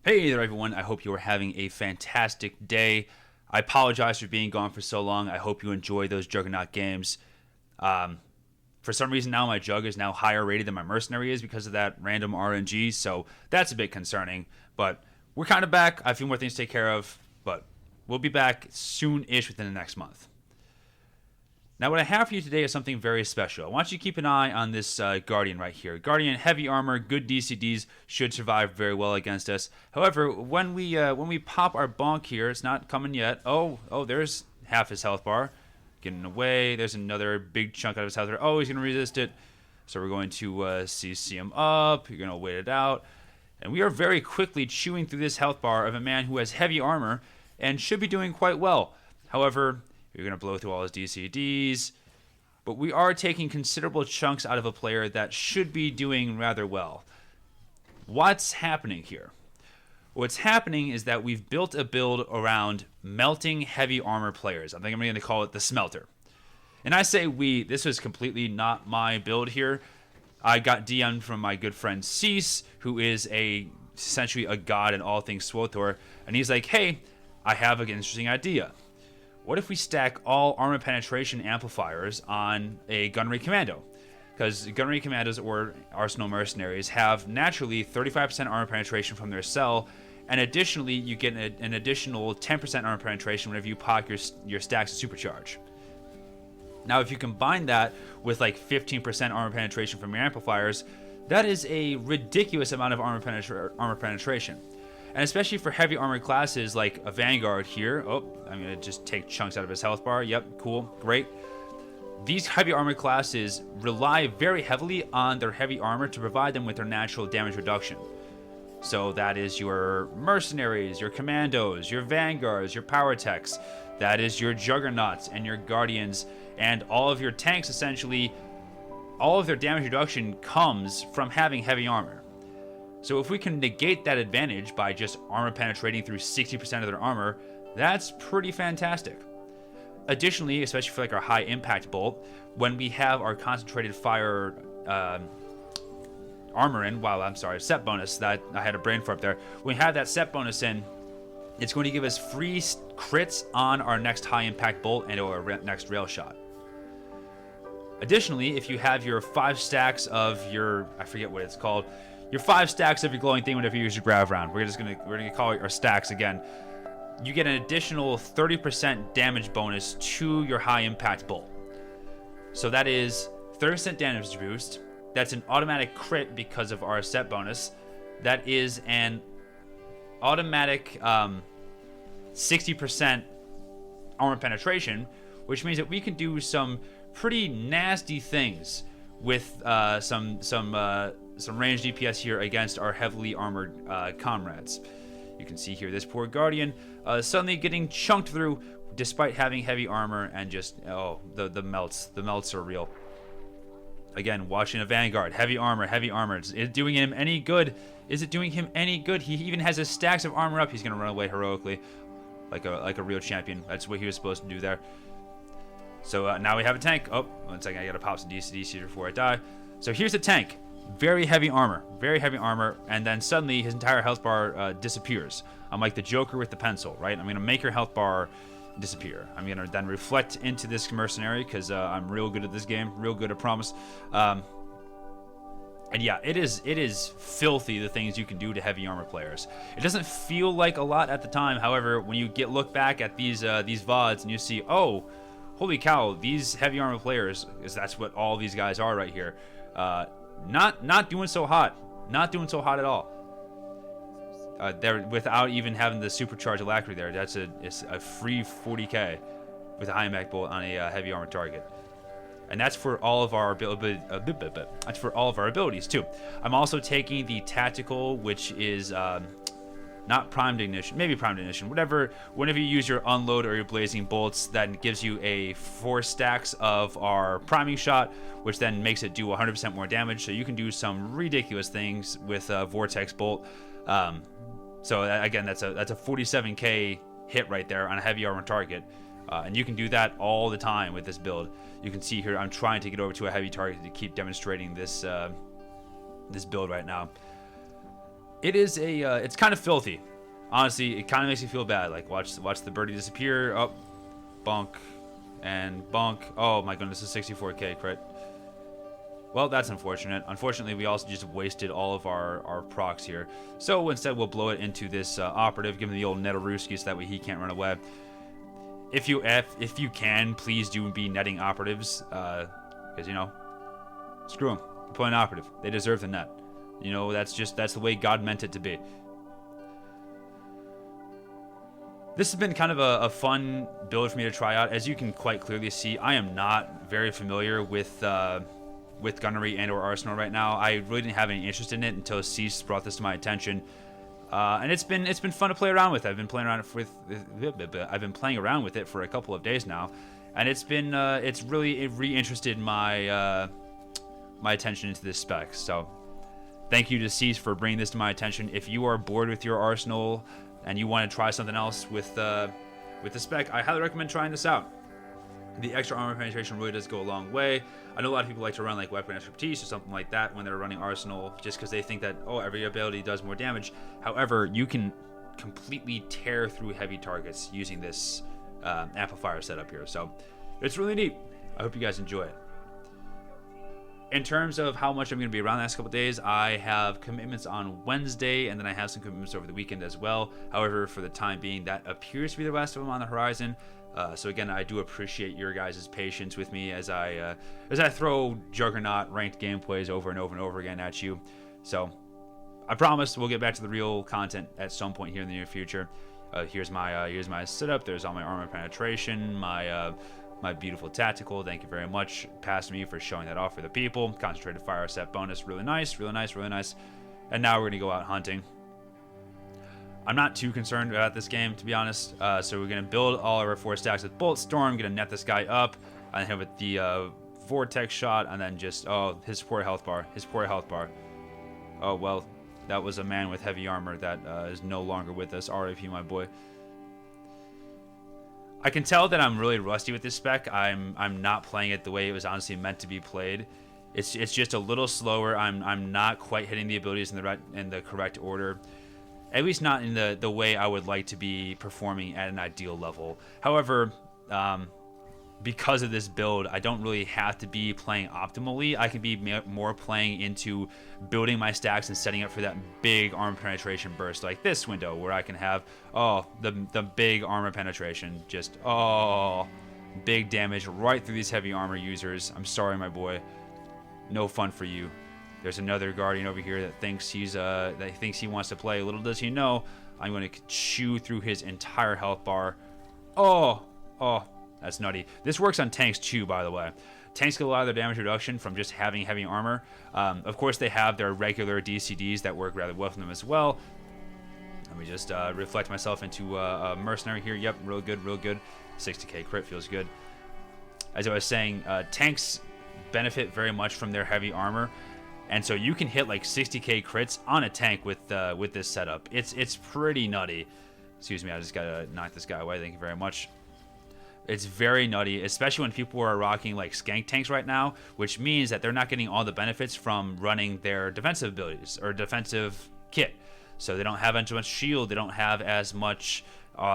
Hey there, everyone. I hope you are having a fantastic day. I apologize for being gone for so long. I hope you enjoy those Juggernaut games. For some reason, now my Jug is now higher rated than my Mercenary is because of that random RNG, so that's a bit concerning. But we're kind of back. I have a few more things to take care of, but we'll be back soon-ish within the next month. Now, what I have for you today is something very special. I want you to keep an eye on this Guardian right here. Guardian, heavy armor, good DCDs, should survive very well against us. However, when we pop our bonk here, it's not coming yet. Oh, there's half his health bar. Getting away. There's another big chunk out of his health bar. Oh, he's going to resist it. So we're going to CC him up. You're going to wait it out. And we are very quickly chewing through this health bar of a man who has heavy armor and should be doing quite well. However, you're going to blow through all his DCDs. But we are taking considerable chunks out of a player that should be doing rather well. What's happening here? What's happening is that we've built a build around melting heavy armor players. I think I'm going to call it the Smelter. And I say we, this was completely not my build here. I got DM'd from my good friend Cease, who is essentially a god in all things SWTOR. And he's like, hey, I have an interesting idea. What if we stack all armor penetration amplifiers on a Gunnery Commando? Because Gunnery Commandos or Arsenal Mercenaries have naturally 35% armor penetration from their cell, and additionally, you get an additional 10% armor penetration whenever you pop your stacks of supercharge. Now, if you combine that with like 15% armor penetration from your amplifiers, that is a ridiculous amount of armor penetration. And especially for heavy armored classes like a Vanguard here. Oh, I'm going to just take chunks out of his health bar. Yep, cool, great. These heavy armored classes rely very heavily on their heavy armor to provide them with their natural damage reduction. So that is your Mercenaries, your Commandos, your Vanguards, your Power Techs. That is your Juggernauts and your Guardians. And all of your tanks, essentially, all of their damage reduction comes from having heavy armor. So if we can negate that advantage by just armor penetrating through 60% of their armor, that's pretty fantastic. Additionally, especially for like our high impact bolt, when we have our concentrated fire armor in, set bonus, that I had a brain for up there. When we have that set bonus in, it's going to give us free crits on our next high impact bolt and our next rail shot. Additionally, if you have your 5 stacks of your, I forget what it's called, your 5 stacks of your glowing thing whenever you use your grav round. We're gonna call it our stacks again. You get an additional 30% damage bonus to your high impact bolt. So that is 30% damage boost. That's an automatic crit because of our set bonus. That is an automatic 60% armor penetration, which means that we can do some pretty nasty things with some range DPS here against our heavily armored comrades. You can see here this poor Guardian suddenly getting chunked through despite having heavy armor and just, the melts. The melts are real. Again, watching a Vanguard, heavy armor. Is it doing him any good? Is it doing him any good? He even has his stacks of armor up. He's going to run away heroically like a real champion. That's what he was supposed to do there. So now we have a tank. Oh, 1 second. I got to pop some DCDs here before I die. So here's the tank. Very heavy armor, and then suddenly his entire health bar disappears. I'm like the Joker with the pencil, right? I'm going to make your health bar disappear. I'm going to then reflect into this Mercenary because I'm real good at this game, real good, I promise. And yeah, it is filthy the things you can do to heavy armor players. It doesn't feel like a lot at the time. However, when you look back at these VODs and you see, oh, holy cow, these heavy armor players, because that's what all these guys are right here. Not doing so hot. Not doing so hot at all. They're without even having the supercharged alacrity there. It's a free 40k with a high impact bolt on a heavy armor target. And that's for all of our that's for all of our abilities too. I'm also taking the tactical, which is not primed ignition, maybe primed ignition, whatever. Whenever you use your unload or your blazing bolts, that gives you a 4 stacks of our priming shot, which then makes it do 100% more damage. So you can do some ridiculous things with a vortex bolt. So again, that's a 47k hit right there on a heavy armor target. And you can do that all the time with this build. You can see here I'm trying to get over to a heavy target to keep demonstrating this this build right now. It is a, it's kind of filthy. Honestly, it kind of makes me feel bad. Like, watch the birdie disappear. Oh, bonk, and bonk. Oh my goodness, a 64k crit. Well, that's unfortunate. Unfortunately, we also just wasted all of our procs here. So instead, we'll blow it into this operative, give him the old Netaruski so that way he can't run away. If you can, please do be netting operatives, because, you know, screw them. Play an operative. They deserve the net. You know, that's the way God meant it to be. This has been kind of a fun build for me to try out. As you can quite clearly see, I am not very familiar with Gunnery and or Arsenal right now. I really didn't have any interest in it until Cease brought this to my attention, and it's been fun to play around with. I've been playing around with it for a couple of days now, and it's really reinterested my my attention into this spec. So thank you to Cease for bringing this to my attention. If you are bored with your Arsenal and you want to try something else with the spec, I highly recommend trying this out. The extra armor penetration really does go a long way. I know a lot of people like to run like weapon expertise or something like that when they're running Arsenal, just because they think that, oh, every ability does more damage. However, you can completely tear through heavy targets using this amplifier setup here. So it's really neat. I hope you guys enjoy it. In terms of how much I'm going to be around the next couple days, I have commitments on Wednesday, and then I have some commitments over the weekend as well. However, for the time being, that appears to be the rest of them on the horizon. So again, I do appreciate your guys' patience with me as I throw Juggernaut ranked gameplays over and over and over again at you. So I promise we'll get back to the real content at some point here in the near future. Here's my setup. There's all my armor penetration, my beautiful tactical. Thank you very much, Past Me, for showing that off for the people. Concentrated fire set bonus, really nice, really nice, really nice. And now we're gonna go out hunting. I'm not too concerned about this game, to be honest. So we're going to build all of our 4 stacks with Bolt Storm, going to net this guy up, and hit him with the Vortex shot, and then just, oh, his poor health bar. Oh, well, that was a man with heavy armor that is no longer with us. RIP, my boy. I can tell that I'm really rusty with this spec. I'm not playing it the way it was honestly meant to be played. It's just a little slower. I'm not quite hitting the abilities in the correct order. At least not in the way I would like to be performing at an ideal level. However, because of this build, I don't really have to be playing optimally. I can be more playing into building my stacks and setting up for that big armor penetration burst like this window, where I can have, oh, the big armor penetration. Just, oh, big damage right through these heavy armor users. I'm sorry, my boy. No fun for you. There's another Guardian over here that thinks he wants to play. Little does he know, I'm going to chew through his entire health bar. Oh, that's nutty. This works on tanks too, by the way. Tanks get a lot of their damage reduction from just having heavy armor. Of course, they have their regular DCDs that work rather well for them as well. Let me just reflect myself into a mercenary here. Yep, real good, real good. 60k crit feels good. As I was saying, tanks benefit very much from their heavy armor. And so you can hit like 60k crits on a tank with this setup. It's pretty nutty. Excuse me, I just gotta knock this guy away. Thank you very much. It's very nutty, especially when people are rocking like skank tanks right now, which means that they're not getting all the benefits from running their defensive abilities or defensive kit. So they don't have as much shield, they don't have as much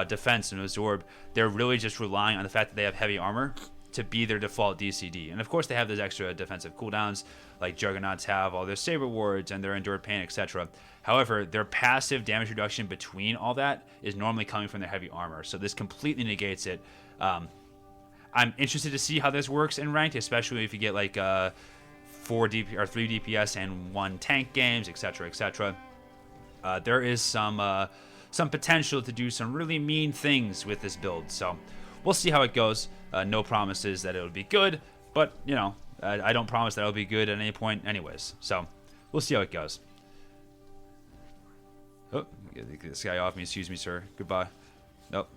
defense and absorb. They're really just relying on the fact that they have heavy armor to be their default DCD. And of course they have those extra defensive cooldowns, like Juggernauts have all their Saber Wards and their Endured Pain, etc. However, their passive damage reduction between all that is normally coming from their heavy armor. So this completely negates it. I'm interested to see how this works in ranked, especially if you get like 3 DPS and 1 tank games, etc., etc. There is some potential to do some really mean things with this build. So we'll see how it goes. No promises that it'll be good, but you know, I don't promise that it'll be good at any point anyways. So we'll see how it goes. Oh, get this guy off me. Excuse me, sir. Goodbye. Nope.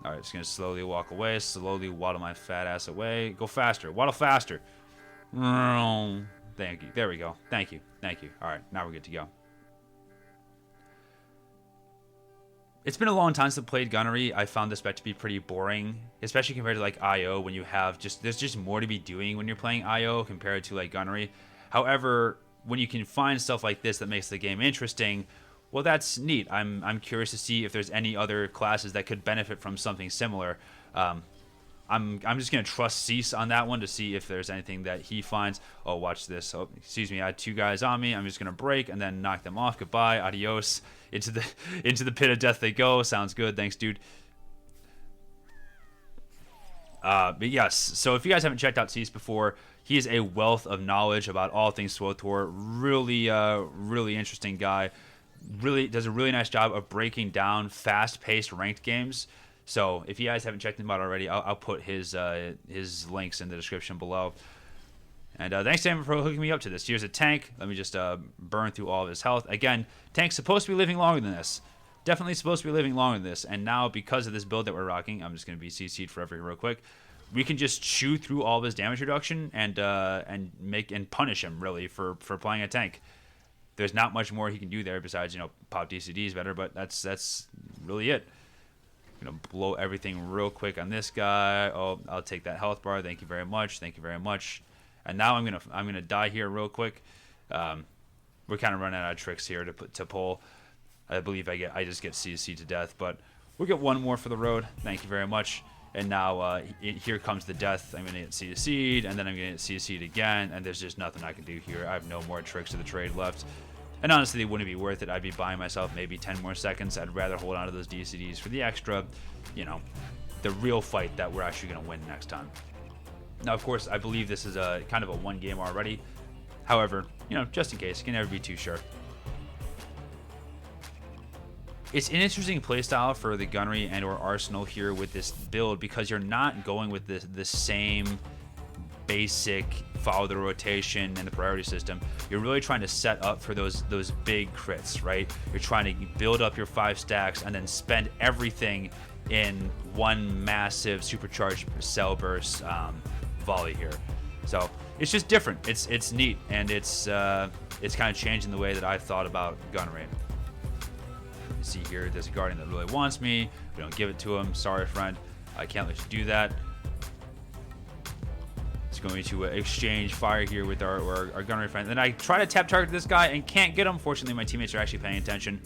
All right, just gonna slowly walk away. Slowly waddle my fat ass away. Go faster. Waddle faster. Thank you. There we go. Thank you. Thank you. All right, now we're good to go. It's been a long time since I played Gunnery. I found this spec to be pretty boring, especially compared to like IO, when you have there's just more to be doing when you're playing IO compared to like Gunnery. However, when you can find stuff like this that makes the game interesting, well, that's neat. I'm curious to see if there's any other classes that could benefit from something similar. I'm just gonna trust Cease on that one to see if there's anything that he finds. Oh, watch this. Oh, excuse me. I had 2 guys on me. I'm just gonna break and then knock them off. Goodbye. Adios. Into the pit of death they go. Sounds good. Thanks, dude. But yes, so if you guys haven't checked out Cease before, he is a wealth of knowledge about all things SWTOR. Really interesting guy. Really does a really nice job of breaking down fast-paced ranked games. So if you guys haven't checked him out already, I'll put his links in the description below. And thanks to him for hooking me up to this. Here's a tank. Let me just burn through all of his health. Again, tank's supposed to be living longer than this. Definitely supposed to be living longer than this. And now, because of this build that we're rocking, I'm just going to be CC'd forever here real quick. We can just chew through all of his damage reduction and punish him, really, for playing a tank. There's not much more he can do there besides, pop DCDs better, but that's really it. I'm going to blow everything real quick on this guy. Oh, I'll take that health bar. Thank you very much. Thank you very much. And now I'm gonna die here real quick. We're kind of running out of tricks here to pull. I believe I just get CC to death, but we'll get one more for the road. Thank you very much. And now here comes the death. I'm gonna get CC'd, and then I'm gonna get CC'd again, and there's just nothing I can do here. I have no more tricks of the trade left. And honestly, it wouldn't be worth it. I'd be buying myself maybe 10 more seconds. I'd rather hold on to those DCDs for the extra, the real fight that we're actually gonna win next time. Now, of course, I believe this is a kind of a 1 game already. However, just in case, you can never be too sure. It's an interesting playstyle for the Gunnery and or Arsenal here with this build because you're not going with the same basic follow the rotation and the priority system. You're really trying to set up for those big crits, right? You're trying to build up your 5 stacks and then spend everything in one massive supercharged cell burst volley here. So it's just different. It's neat, and it's kind of changing the way that I thought about Gunnery. You see here, there's a Guardian that really wants me. We don't give it to him. Sorry, friend. I can't let you do that. It's going to exchange fire here with our Gunnery friend. Then I try to tap target this guy and can't get him. Fortunately, my teammates are actually paying attention.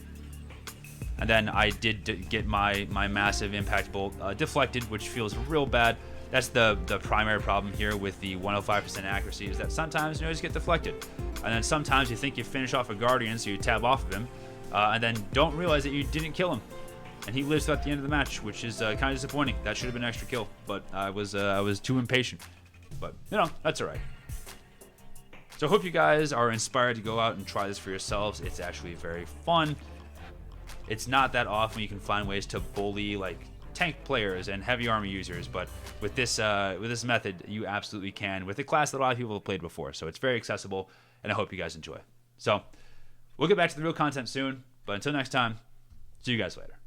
And then I did get my massive impact bolt deflected, which feels real bad. That's the primary problem here with the 105% accuracy, is that sometimes you just get deflected. And then sometimes you think you finish off a Guardian, so you tab off of him, and then don't realize that you didn't kill him. And he lives throughout the end of the match, which is kind of disappointing. That should have been an extra kill, but I was too impatient. But, that's all right. So I hope you guys are inspired to go out and try this for yourselves. It's actually very fun. It's not that often you can find ways to bully, like, tank players and heavy armor users, but with this method, you absolutely can, with a class that a lot of people have played before. So it's very accessible, and I hope you guys enjoy. So we'll get back to the real content soon, but until next time, see you guys later.